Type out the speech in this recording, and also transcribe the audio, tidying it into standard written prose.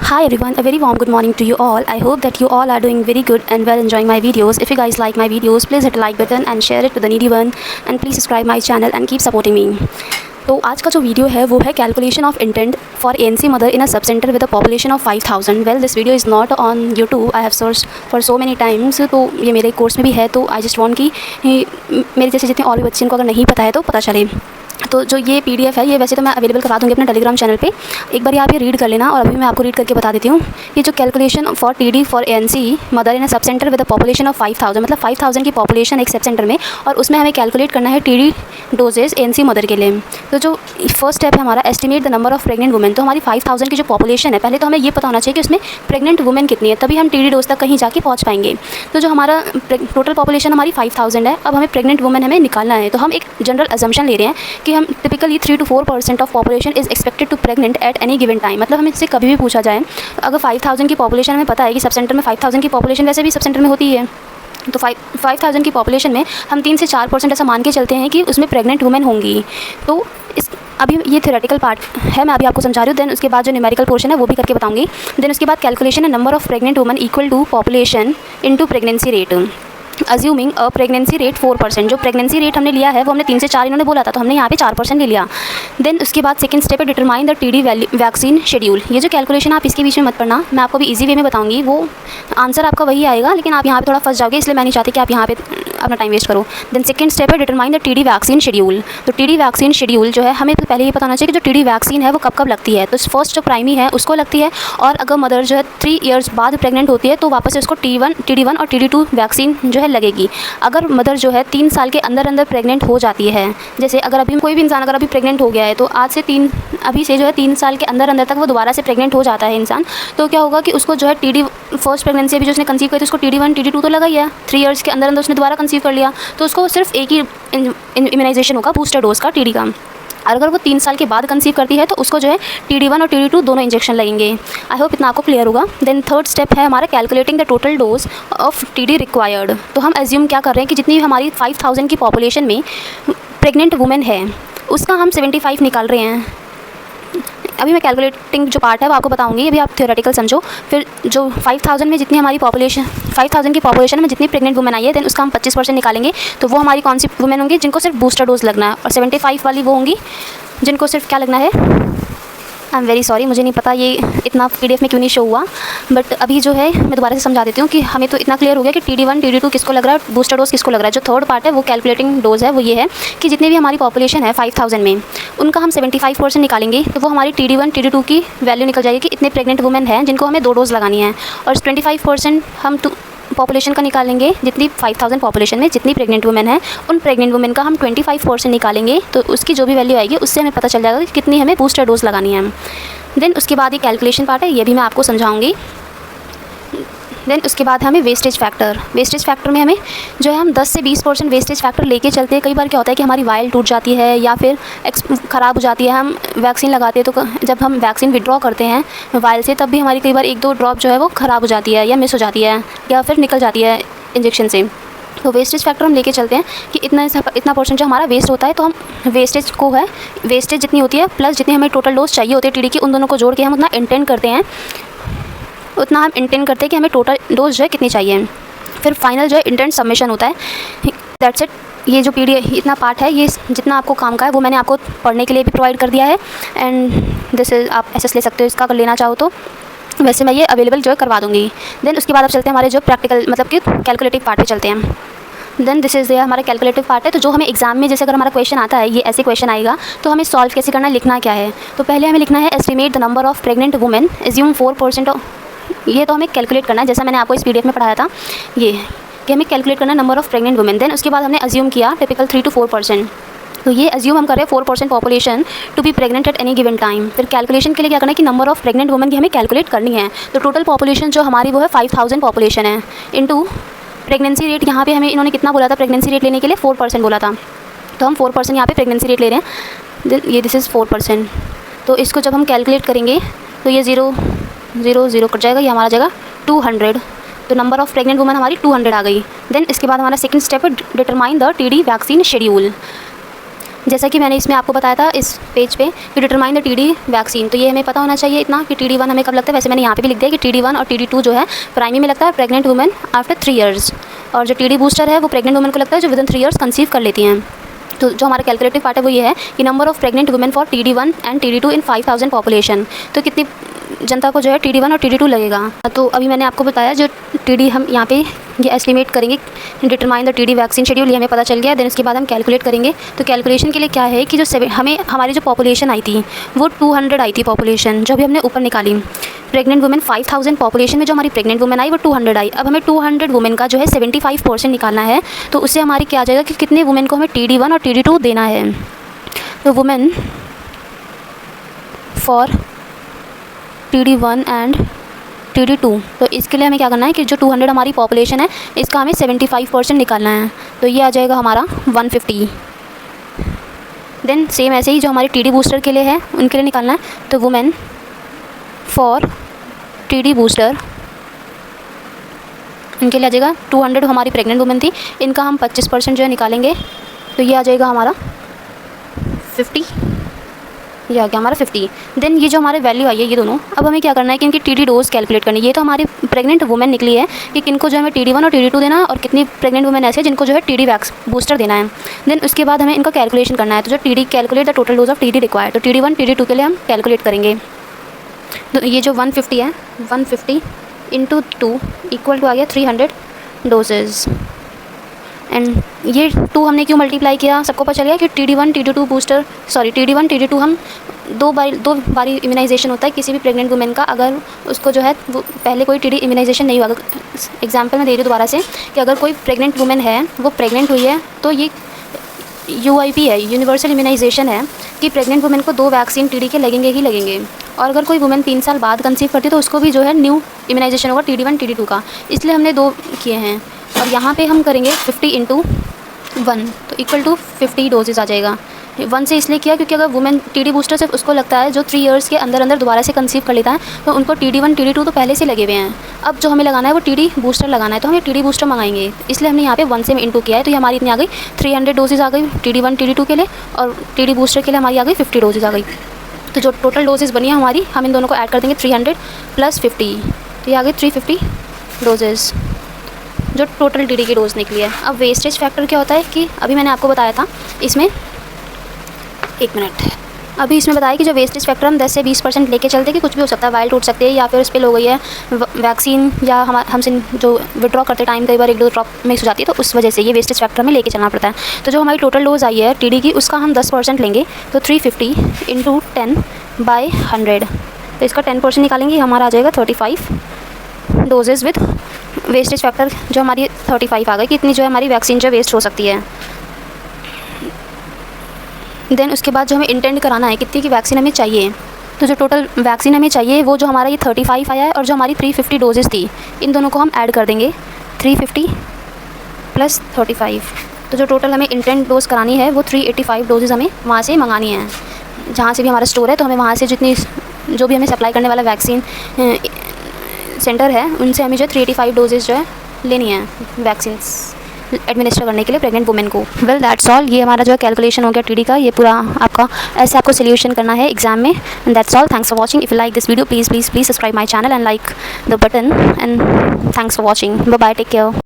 Hi everyone, a very warm good morning to you all. I hope that you all are doing very good and well enjoying my videos. If you guys like my videos, please hit the like button and share it to the needy one, and please subscribe my channel and keep supporting me. तो आज का जो video है वो है calculation of intent for ANC mother in a sub centre with a population of 5000. Well this video is not on YouTube, I have search for so many times. तो ये मेरे कोर्स में भी है, तो आई जस्ट वांट कि मेरे जैसे जितने और भी बच्चे इनको अगर नहीं पता है तो पता चले. तो जो ये PDF है ये वैसे तो मैं अवेलेबल करा दूँगी अपने टेलीग्राम चैनल पे. एक बार आप ये रीड कर लेना, और अभी मैं आपको रीड करके बता देती हूँ. ये जो calculation for TD for ANC mother in a sub centre with a population of 5000, मतलब 5000 की पॉपुलेशन एक सब सेंटर में, और उसमें हमें कैलकुलेट करना है TD डोजेज ANC मदर के लिए. तो जो फर्स्ट स्टेप है हमारा, estimate the number of pregnant women. तो हमारी 5000 की जो पॉपुलेशन है, पहले तो हमें ये पता होना चाहिए कि उसमें प्रेग्नेंट वुमेन कितनी है, तभी हम TD डोज तक कहीं जाके पहुँच पाएंगे. तो जो हमारा टोटल पॉपुलेशन हमारी 5000 है, अब हमें प्रेग्नेंट वुमेन हमें निकालना है. तो हम एक जनरल अजम्पशन ले रहे हैं कि हम typically 3 to 4% of population is expected to pregnant at any given time. मतलब हमें इससे कभी भी पूछा जाए, अगर 5000 की पॉपुलेशन हमें पता है कि सब सेंटर में 5000 की पॉपुलेशन वैसे भी सब सेंटर में होती है, तो 5000 की पॉपुलेशन में हम 3 से 4% ऐसा मान के चलते हैं कि उसमें प्रेग्नेंट वुमेन होंगी. तो इस अभी ये थ्योरेटिकल पार्ट है, मैं अभी आपको समझा रही हूँ. देन उसके बाद जो न्यूमेरिकल पोर्शन है वो भी करके बताऊंगी. देन उसके बाद कैलकुलेशन है number of pregnant women equal to population into pregnancy rate, assuming a pregnancy rate 4%. जो प्रेगनेंसी रेट हमने लिया है वो हमने 3 से 4 इन्होंने बोला था, तो हमने यहाँ पे 4% ले लिया. देन उसके बाद सेकंड स्टेप है determine the TD vaccine schedule. ये जो कैलकुलेशन आप इसके बीच में मत पढ़ना, मैं आपको भी इजी वे में बताऊंगी. वो आंसर आपका वही आएगा, लेकिन आप यहाँ पे थोड़ा फंस जाओगे, इसलिए मैं नहीं चाहती कि आप यहाँ पे अपना टाइम वेस्ट करो. देन सेकंड स्टेप है determine the TD vaccine schedule. तो TD वैक्सीन शेड्यूल जो है, हमें तो पहले ये पता होना चाहिए कि जो TD वैक्सीन है वो कब कब लगती है. तो फर्स्ट जो प्राइमी है उसको लगती है, और अगर मदर जो है 3 ईयर्स बाद प्रेग्नेंट होती है तो वापस से उसको TD1 और TD2 वैक्सीन जो है लगेगी. अगर मदर जो है 3 साल के अंदर अंदर प्रेग्नेंट हो जाती है, जैसे अगर अभी कोई भी इंसान अगर अभी प्रेग्नेंट हो गया है, तो आज से अभी से जो है 3 साल के अंदर अंदर तक वो दोबारा से प्रेग्नेंट हो जाता है इंसान, तो क्या होगा कि उसको जो है TD फर्स्ट प्रेगनेंसी अभी जो उसने कंसीव करी थी उसको TD1 TD2 तो लगा ही है. 3 ईयर्स के अंदर अंदर उसने दोबारा कंसीव कर लिया, तो उसको सिर्फ एक ही इम्यूनाइजेशन होगा बूस्टर डोज का TD का. और अगर वो 3 साल के बाद कंसीव करती है तो उसको जो है TD1 और TD2 दोनों इंजेक्शन लगेंगे. आई होप इतना आपको क्लियर होगा. देन थर्ड स्टेप है हमारा calculating the total dose of TD required. तो हम एज्यूम क्या कर रहे हैं कि जितनी हमारी 5000 की पॉपुलेशन में प्रेग्नेंट वुमेन है उसका हम 75 निकाल रहे हैं. अभी मैं कैलकुलेटिंग जो पार्ट है वो आपको बताऊंगी, अभी आप थ्योरेटिकल समझो. फिर जो 5000 में जितनी हमारी पॉपुलेशन 5000 की पॉपुलेशन में जितनी प्रेग्नेंट वुमेन आई है, देन उसका हम 25% निकालेंगे. तो वो हमारी कौन सी वुमेन होंगी, जिनको सिर्फ बूस्टर डोज लगना है, और 75 वाली वो होंगी जिनको सिर्फ क्या लगना है. आई एम वेरी सॉरी, मुझे नहीं पता ये इतना PDF में क्यों नहीं शो हुआ, बट अभी जो है मैं दोबारा से समझा देती हूँ कि हमें तो इतना क्लियर हो गया कि TD1 TD2 किसको लग रहा है, बूस्टर डोज किसको लग रहा है. जो थर्ड पार्ट है वो कैलकुलेटिंग डोज है, वो ये है कि जितनी भी हमारी पॉपुलेशन है 5000 में उनका हम 75% निकालेंगे. तो वो हमारी TD1 TD2 की वैल्यू निकल जाएगी कि इतने प्रेग्नेंट वुमेन हैं जिनको हमें 2 डोज लगानी है, और 25% हम पॉपुलेशन का निकालेंगे. जितनी 5000 पॉपुलेशन में जितनी प्रेग्नेंट वुमेन है उन प्रेग्नेंट वुमेन का हम 25% निकालेंगे. तो उसकी जो भी वैल्यू आएगी उससे हमें पता चल जाएगा कि कितनी हमें बूस्टर डोज लगानी है. देन उसके बाद ये कैलकुलेशन पार्ट है, ये भी मैं आपको समझाऊंगी. देन उसके बाद हमें वेस्टेज फैक्टर में हमें जो है हम 10 से 20% वेस्टेज फैक्टर लेके चलते हैं. कई बार क्या होता है कि हमारी वायल टूट जाती है या फिर ख़राब हो जाती है, हम वैक्सीन लगाते हैं, तो जब हम वैक्सीन विड्रॉ करते हैं वायल से तब भी हमारी कई बार 1-2 ड्रॉप जो है वो ख़राब हो जाती है या मिस हो जाती है या फिर निकल जाती है इंजेक्शन से. तो वेस्टेज फैक्टर हम लेके चलते हैं कि इतना परसेंट जो हमारा वेस्ट होता है, तो हम वेस्टेज को है वेस्टेज जितनी होती है प्लस जितनी हमें टोटल डोज चाहिए होती है TD की, उन दोनों को जोड़ के हम उतना इंटेंड करते हैं कि हमें टोटल डोज जो है कितनी चाहिए. फिर फाइनल जो है इंटेंट सबमिशन होता है. That's it. ये जो PDF इतना पार्ट है, ये जितना आपको काम का है वो मैंने आपको पढ़ने के लिए भी प्रोवाइड कर दिया है. एंड दिस इज आप SS ले सकते हो इसका, अगर लेना चाहो तो. वैसे मैं ये अवेलेबल जो है करवा दूँगी. देन उसके बाद अब चलते हैं हमारे जो प्रैक्टिकल मतलब कि कैलकुलेटिव पार्ट पे चलते हैं. देन दिस इज़ हमारा कैलकुलेटिव पार्ट है. तो जो हमें एग्जाम में जैसे अगर हमारा क्वेश्चन आता है, ये ऐसे क्वेश्चन आएगा, तो हमें सॉल्व कैसे करना है, लिखना क्या है. तो पहले हमें लिखना है estimate the number of pregnant women assume 4% of. ये तो हमें कैलकुलेट करना है, जैसा मैंने आपको इस PDF में पढ़ाया था, ये कि हमें कैलकुलेट करना है number of pregnant women. Then उसके बाद हमने अज्यूम किया टिपिकल 3 to 4%. तो ये अज्यूम हम कर रहे हैं 4% population to be pregnant at any given time. फिर कैलकुलेशन के लिए क्या करना है कि नंबर ऑफ प्रेग्नेंट वुमेन की हमें कैलकुलेट करनी है. तो टोटल पॉपुलेशन जो हमारी वो है 5000 पॉपुलेशन है इनटू प्रेगनेंसी रेट. यहाँ पे हमें इन्होंने कितना बोला था प्रेगनेंसी रेट लेने के लिए, 4% बोला था, तो हम 4% यहाँ पे प्रेगनेंसी रेट ले रहे हैं. देन ये दिस इज़ 4%. तो इसको जब हम कैलकुलेट करेंगे तो ये 0 0 0 कट जाएगा, ये हमारा जगह 200. तो नंबर ऑफ प्रेग्नेंट वुमेन हमारी 200 आ गई. देन इसके बाद हमारा सेकंड स्टेप है determine the TD vaccine schedule. जैसा कि मैंने इसमें आपको बताया था इस पेज पे कि डिटरमाइन द टीडी वैक्सीन, तो ये हमें पता होना चाहिए इतना कि TD1 हमें कब लगता है। वैसे मैंने यहाँ पे भी लिख दिया कि TD1 और TD2 जो है प्राइमरी में लगता है प्रेग्नेंट वुमेन आफ्टर 3 ईयर्स, और जो TD बूस्टर है वो प्रेग्नेंट वुमेन को लगता है जो विदिन 3 ईयर्स कंसीव कर लेती हैं। तो जो हमारा कैलकुलेटिव पार्ट है वो ये है कि number of pregnant women for TD1 and TD2 in 5000 population, तो कितनी जनता को जो है TD1 और TD2 लगेगा। तो अभी मैंने आपको बताया जो TD हम यहाँ पे ये एस्टिमेट करेंगे, determine the TD vaccine schedule, ये हमें पता चल गया। देन उसके बाद हम कैलकुलेट करेंगे। तो कैलकुलेशन के लिए क्या है कि जो हमें हमारी जो पॉपुलेशन आई थी वो 200 आई थी पॉपुलेशन, जो भी हमने ऊपर निकाली। प्रेग्नेंट वुमेन 5000 पॉपुलेशन में जो हमारी प्रेग्नेंट वुमेन आई वो 200 आई। अब हमें 200 वुमेन का जो है 75% निकालना है। तो उससे हमारी क्या आ जाएगा कि कितने वुमेन को हमें TD1 और TD2 देना है। तो women for TD1 and TD2, तो इसके लिए हमें क्या करना है कि जो 200 हमारी पॉपुलेशन है इसका हमें 75% निकालना है। तो ये आ जाएगा हमारा 150। देन सेम ऐसे ही जो हमारे TD बूस्टर के लिए है उनके लिए निकालना है। तो वुमेन फॉर TD बूस्टर, इनके लिए आ जाएगा 200 हमारी प्रेग्नेंट वुमेन थी, इनका हम 25% जो है निकालेंगे। तो ये आ जाएगा हमारा 50, ये आ गया हमारा 50। देन ये जो हमारे वैल्यू आई है ये दोनों, अब हमें क्या करना है कि इनकी TD डोज कैलकुलेट करनी है। ये तो हमारी प्रेग्नेंट वुमेन निकली है कि किनको जो हमें TD1 और TD2 देना है और कितनी प्रेग्नेंट वुमेन ऐसे जिनको जो है TD वैक्स बूस्टर देना है। देन उसके बाद हमें इनका कैलकुलेशन करना है। तो जो TD calculate the total dose of TD required, तो TD1 TD2 के लिए हम कैलकुलेट करेंगे। तो ये जो 150 है 150 इंटू 2 इक्वल टू आ गया 300 डोजेज़। एंड ये 2 हमने क्यों मल्टीप्लाई किया, सबको पता चल गया कि TD1 TD2 booster TD1 TD2 हम दो बारी इम्यूनाइजेशन होता है किसी भी प्रेग्नेंट वुमेन का। अगर उसको जो है वो पहले कोई TD इम्यूनाइजेशन नहीं हुआ, एग्जाम्पल मैं दे रही हूँ दोबारा से कि अगर कोई प्रेग्नेंट वुमेन है वो प्रेग्नेंट हुई है तो ये UIP है, यूनिवर्सल इम्यूनाइजेशन है कि प्रेग्नेंट वुमेन को 2 वैक्सीन TD के लगेंगे ही लगेंगे। और अगर कोई वुमेन 3 साल बाद कंसीव करती है तो उसको भी जो है न्यू इम्यूनाइजेशन होगा TD1 TD2 का, इसलिए हमने 2 किए हैं। और यहाँ पे हम करेंगे 50 इंटू 1, तो इक्वल टू 50 डोजेज़ आ जाएगा। 1 से इसलिए किया क्योंकि अगर वुमेन TD बूस्टर सिर्फ उसको लगता है जो 3 ईयर्स के अंदर अंदर दोबारा से कंसीव कर लेता है, तो उनको TD1 TD2 तो पहले से लगे हुए हैं। अब जो हमें लगाना है वो TD बूस्टर लगाना है, तो हम ये TD बूस्टर मंगाएंगे, इसलिए हमने यहाँ पे 1 से इंटू किया है। तो ये हमारी इतनी आ गई 300 डोजेज़ आ गई TD1 TD2 के लिए, और TD बूस्टर के लिए हमारी आ गई 50 डोजेज़ आ गई। तो जो टोटल डोजेज़ बनी है हमारी, हम इन दोनों को ऐड कर देंगे 300 प्लस 50, तो ये आ गई 350 डोजेज़ जो टोटल TD की डोज निकली है। अब वेस्टेज फैक्टर क्या होता है कि अभी मैंने आपको बताया था इसमें, 1 मिनट, अभी इसमें बताया कि जो वेस्टेज फैक्टर हम 10 से 20% लेके चलते कि कुछ भी हो सकता है, वाइल टूट सकते हैं या फिर स्पिल हो गई है वैक्सीन, या हमसे जो विड्रॉ करते टाइम कई बार 1-2 ड्रॉप मिक्स हो जाती है, तो उस वजह से ये वेस्टेज फैक्टर हमें लेके चलना पड़ता है। तो जो हमारी टोटल डोज आई है TD की उसका हम 10% लेंगे, तो 350 इंटू 10/100, तो इसका 10% निकालेंगे, हमारा आ जाएगा 35 डोजेज़ विद वेस्टेज फैक्टर जो हमारी 35 आ गई कि इतनी जो है हमारी वैक्सीन जो वेस्ट हो सकती है। देन उसके बाद जो हमें इंटेंड कराना है कितनी की वैक्सीन हमें चाहिए, तो जो टोटल वैक्सीन हमें चाहिए वो जो हमारा ये 35 आया है और जो हमारी 350 डोजेज़ थी, इन दोनों को हम ऐड कर देंगे 350 प्लस 35। तो जो टोटल हमें इंटेंड डोज करानी है वो 385 डोजेज़ हमें वहाँ से मंगानी है, जहाँ से भी हमारा स्टोर है। तो हमें वहाँ से जितनी जो भी हमें सप्लाई करने वाला वैक्सीन सेंटर है उनसे हमें जो 385 डोजेज़ जो है लेनी है वैक्सीन एडमिनिस्टर करने के लिए प्रेग्नेंट वुमेन को। वेल दैट्स ऑल, ये हमारा जो है कैलकुलेशन हो गया TD का, ये पूरा आपका ऐसे आपको सोल्यूशन करना है एग्जाम में। And that's all, thanks for watching. If you like this video please subscribe my channel and like the button, and thanks for watching. Bye bye, take care.